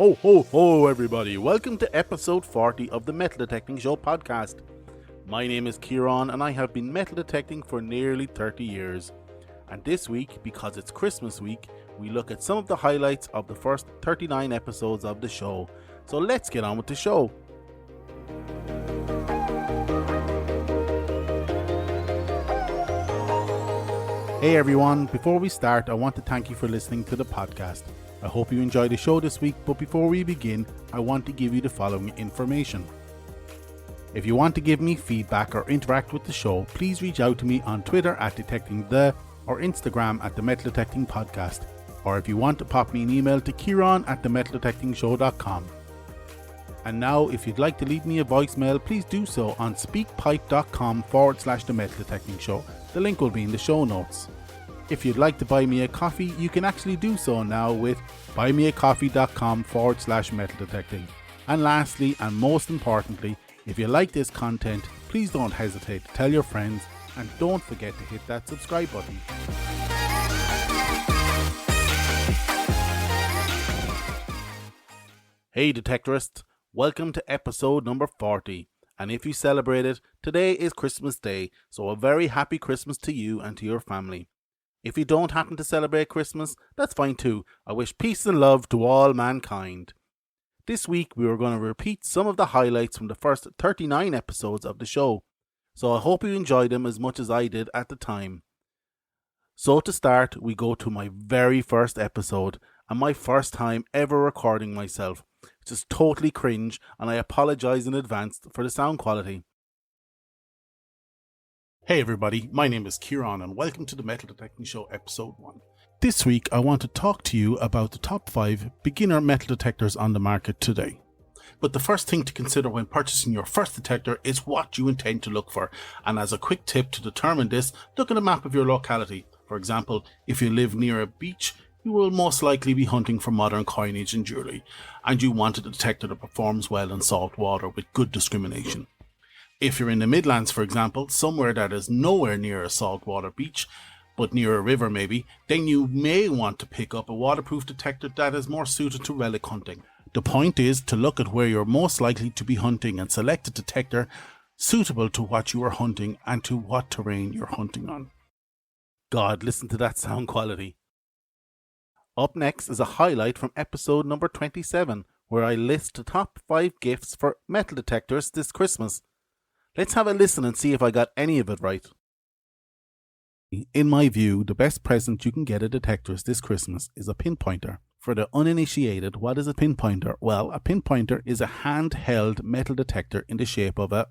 Ho, ho, ho, everybody. Welcome to episode 40 of the Metal Detecting Show podcast. My name is Kieran and I have been metal detecting for nearly 30 years. And this week, because it's Christmas week, we look at some of the highlights of the first 39 episodes of the show. So let's get on with the show. Hey everyone, before we start, I want to thank you for listening to the podcast. I hope you enjoyed the show this week, but before we begin, I want to give you the following information. If you want to give me feedback or interact with the show, please reach out to me on Twitter at DetectingThe or Instagram at the Metal Detecting Podcast. Or if you want to pop me an email to kieran@themetaldetectingshow.com. And now, if you'd like to leave me a voicemail, please do so on speakpipe.com/the Metal Detecting Show. The link will be in the show notes. If you'd like to buy me a coffee, you can actually do so now with buymeacoffee.com/metal detecting. And lastly, and most importantly, if you like this content, please don't hesitate to tell your friends and don't forget to hit that subscribe button. Hey Detectorists, welcome to episode number 40. And if you celebrate it, today is Christmas Day, so a very happy Christmas to you and to your family. If you don't happen to celebrate Christmas, that's fine too. I wish peace and love to all mankind. This week we are going to repeat some of the highlights from the first 39 episodes of the show, so I hope you enjoyed them as much as I did at the time. So to start, we go to my very first episode, and my first time ever recording myself. It's just totally cringe, and I apologise in advance for the sound quality. Hey everybody, my name is Kieran and welcome to the Metal Detecting Show episode 1. This week I want to talk to you about the top 5 beginner metal detectors on the market today. But the first thing to consider when purchasing your first detector is what you intend to look for. And as a quick tip to determine this, look at a map of your locality. For example, if you live near a beach, you will most likely be hunting for modern coinage and jewellery, and you want a detector that performs well in salt water with good discrimination. If you're in the Midlands, for example, somewhere that is nowhere near a saltwater beach, but near a river maybe, then you may want to pick up a waterproof detector that is more suited to relic hunting. The point is to look at where you're most likely to be hunting and select a detector suitable to what you are hunting and to what terrain you're hunting on. God, listen to that sound quality. Up next is a highlight from episode number 27, where I list the top 5 gifts for metal detectors this Christmas. Let's have a listen and see if I got any of it right. In my view, the best present you can get a detectorist this Christmas is a pinpointer. For the uninitiated, what is a pinpointer? Well, a pinpointer is a handheld metal detector in the shape of a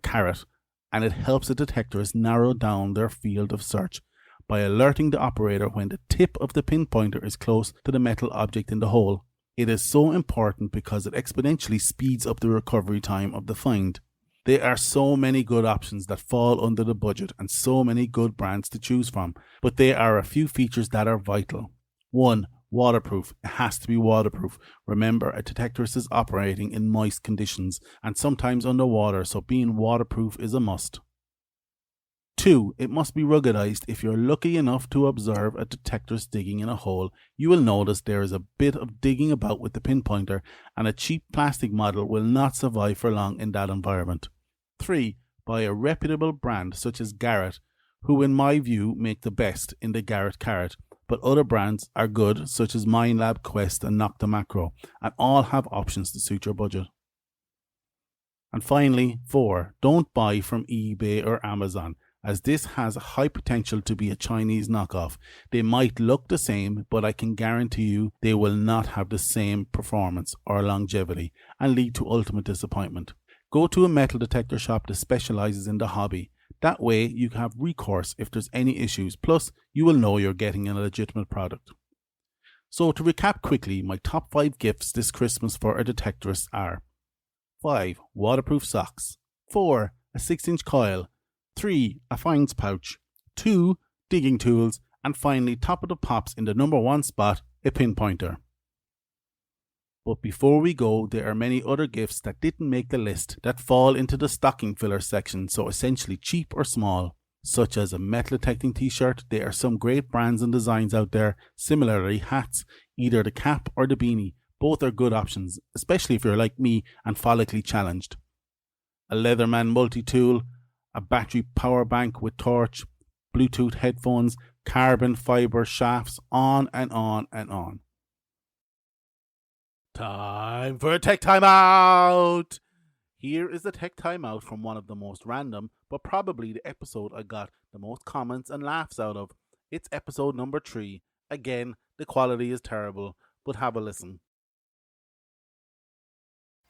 carrot, and it helps a detectorist narrow down their field of search by alerting the operator when the tip of the pinpointer is close to the metal object in the hole. It is so important because it exponentially speeds up the recovery time of the find. There are so many good options that fall under the budget and so many good brands to choose from, but there are a few features that are vital. 1. Waterproof. It has to be waterproof. Remember, a detectorist is operating in moist conditions and sometimes underwater, so being waterproof is a must. 2. It must be ruggedized. If you're lucky enough to observe a detectorist digging in a hole, you will notice there is a bit of digging about with the pinpointer, and a cheap plastic model will not survive for long in that environment. 3. Buy a reputable brand such as Garrett, who in my view make the best in the Garrett carrot, but other brands are good such as Minelab, Quest and Nocta Macro, and all have options to suit your budget. And finally, 4. Don't buy from eBay or Amazon, as this has a high potential to be a Chinese knockoff. They might look the same, but I can guarantee you they will not have the same performance or longevity and lead to ultimate disappointment. Go to a metal detector shop that specializes in the hobby. That way you can have recourse if there's any issues, plus you will know you're getting a legitimate product. So to recap quickly, my top 5 gifts this Christmas for a detectorist are: 5. Waterproof socks. 4. A 6-inch coil. 3. A finds pouch. 2. Digging tools. And finally, top of the pops in the number 1 spot, a pinpointer. But before we go, there are many other gifts that didn't make the list that fall into the stocking filler section, so essentially cheap or small. such as a metal detecting t-shirt. There are some great brands and designs out there. Similarly, hats. either the cap or the beanie. Both are good options, especially if you're like me and follically challenged. A Leatherman multi-tool, a battery power bank with torch, Bluetooth headphones, carbon fibre shafts, on and on and on. Time for a tech timeout! Here is the tech timeout from one of the most random, but probably the episode I got the most comments and laughs out of. It's episode number 3. Again, the quality is terrible, but have a listen.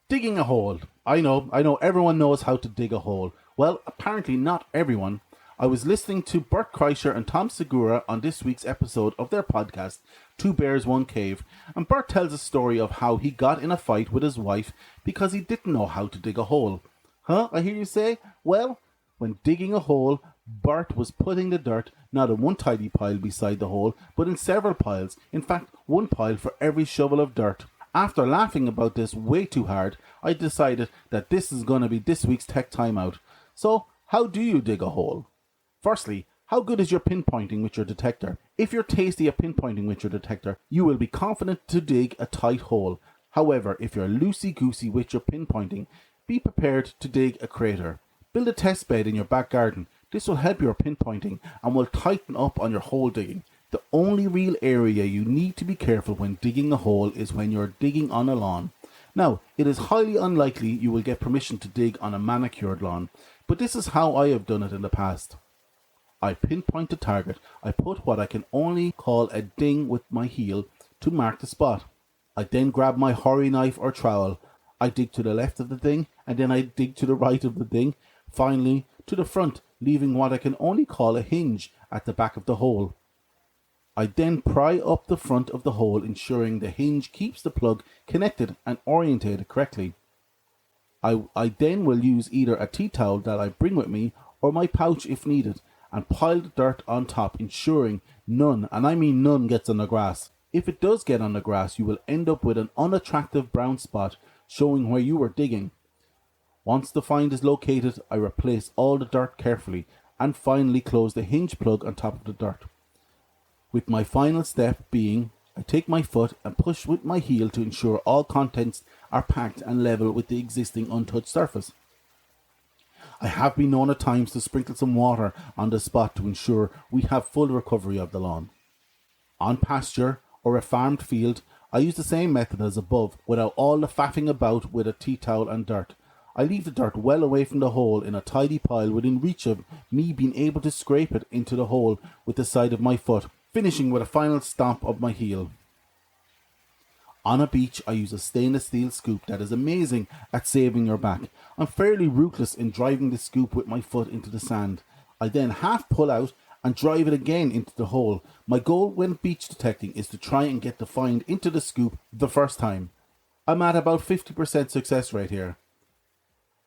Digging a hole. I know everyone knows how to dig a hole. Well, apparently not everyone. I was listening to Bert Kreischer and Tom Segura on this week's episode of their podcast, Two Bears, One Cave, and Bert tells a story of how he got in a fight with his wife because he didn't know how to dig a hole. Huh, I hear you say? Well, when digging a hole, Bert was putting the dirt not in one tidy pile beside the hole, but in several piles. In fact, one pile for every shovel of dirt. After laughing about this way too hard, I decided that this is going to be this week's tech timeout. So, how do you dig a hole? Firstly, how good is your pinpointing with your detector? If you're tasty at pinpointing with your detector, you will be confident to dig a tight hole. However, if you're loosey-goosey with your pinpointing, be prepared to dig a crater. Build a test bed in your back garden. This will help your pinpointing and will tighten up on your hole digging. The only real area you need to be careful when digging a hole is when you're digging on a lawn. Now, it is highly unlikely you will get permission to dig on a manicured lawn, but this is how I have done it in the past. I pinpoint the target. I put what I can only call a ding with my heel to mark the spot. I then grab my Horry knife or trowel. I dig to the left of the ding, and then I dig to the right of the ding, finally to the front, leaving what I can only call a hinge at the back of the hole. I then pry up the front of the hole, ensuring the hinge keeps the plug connected and orientated correctly. I then will use either a tea towel that I bring with me or my pouch if needed, and pile the dirt on top, ensuring none, and I mean none, gets on the grass. If it does get on the grass, you will end up with an unattractive brown spot showing where you were digging. Once the find is located, I replace all the dirt carefully and finally close the hinge plug on top of the dirt. With my final step being, I take my foot and push with my heel to ensure all contents are packed and level with the existing untouched surface. I have been known at times to sprinkle some water on the spot to ensure we have full recovery of the lawn. On pasture or a farmed field, I use the same method as above without all the faffing about with a tea towel and dirt. I leave the dirt well away from the hole in a tidy pile within reach of me being able to scrape it into the hole with the side of my foot, finishing with a final stomp of my heel. On a beach, I use a stainless steel scoop that is amazing at saving your back. I'm fairly ruthless in driving the scoop with my foot into the sand. I then half pull out and drive it again into the hole. My goal when beach detecting is to try and get the find into the scoop the first time. I'm at about 50% success rate here.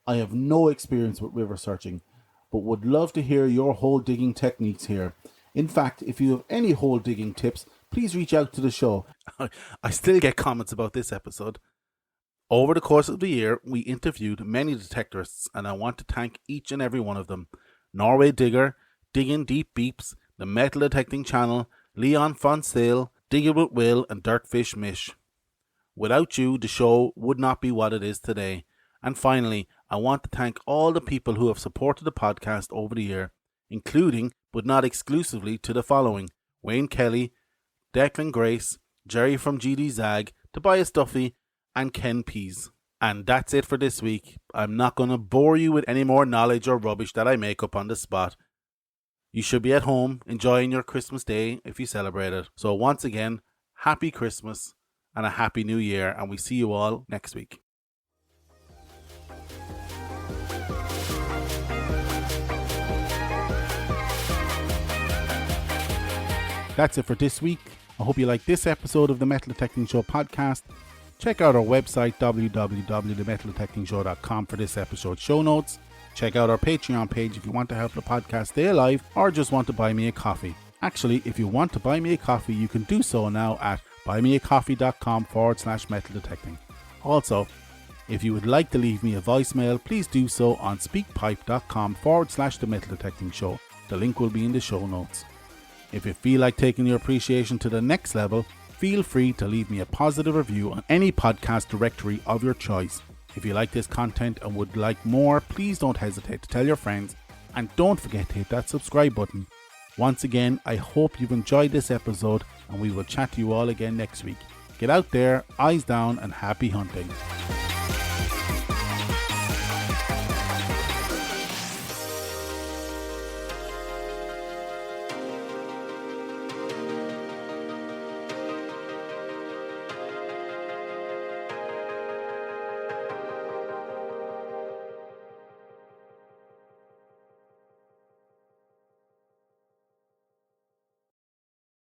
I have no experience with river searching, but would love to hear your hole digging techniques here. In fact, if you have any hole digging tips, please reach out to the show. I still get comments about this episode. Over the course of the year, we interviewed many detectorists, and I want to thank each and every one of them. Norway Digger, Digging Deep Beeps, the Metal Detecting Channel, Leon Fonsale, Digger with Will, and Dirtfish Mish. Without you, the show would not be what it is today. And finally, I want to thank all the people who have supported the podcast over the year, including, but not exclusively, to the following: Wayne Kelly, Declan Grace, Jerry from GD Zag, Tobias Duffy, and Ken Pease. And that's it for this week. I'm not going to bore you with any more knowledge or rubbish that I make up on the spot. You should be at home enjoying your Christmas day if you celebrate it. So once again, happy Christmas and a happy new year, and we see you all next week. That's it for this week. I hope you liked this episode of the Metal Detecting Show podcast. Check out our website www.themetaldetectingshow.com for this episode's show notes. Check out our Patreon page if you want to help the podcast stay alive or just want to buy me a coffee. Actually, if you want to buy me a coffee, you can do so now at buymeacoffee.com/metaldetecting. Also, if you would like to leave me a voicemail, please do so on speakpipe.com/the Metal Detecting Show. The link will be in the show notes. If you feel like taking your appreciation to the next level, feel free to leave me a positive review on any podcast directory of your choice. If you like this content and would like more, please don't hesitate to tell your friends, and don't forget to hit that subscribe button. Once again, I hope you've enjoyed this episode, and we will chat to you all again next week. Get out there, eyes down, and happy hunting.